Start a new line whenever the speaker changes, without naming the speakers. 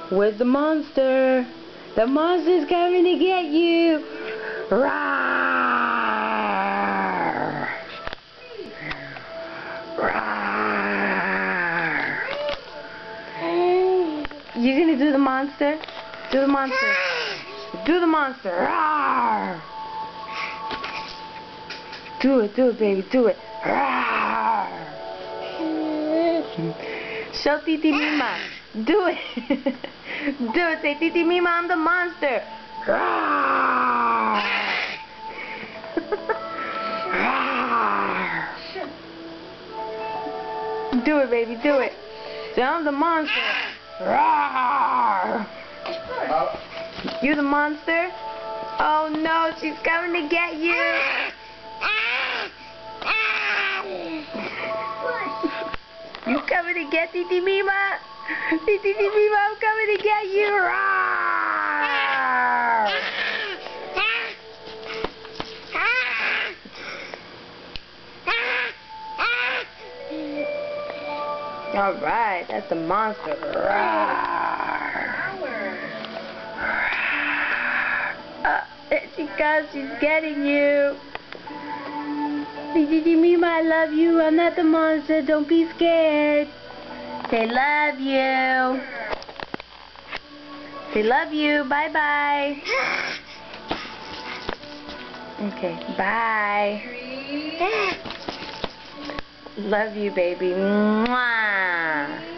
Where's the monster? The monster's coming to get you! Roar! Roar! You gonna do the monster? Do the monster. Do the monster. Roar! Do it, baby, do it. Roar! Show Titi Mima. Do it. Do it. Say, Titi Mima, I'm the monster. Roar! Roar! Do it, baby, do it. Say, I'm the monster. Roar! You the monster? Oh no, she's coming to get you. You coming to get Titi Mima? Titi Mima, I'm coming to get you! Roar! Alright, that's the monster. There she comes, she's getting you. Titi Mima, I love you. I'm not the monster. Don't be scared. Say love you. Say love you. Bye-bye. Okay, bye. Love you, baby. Mwah.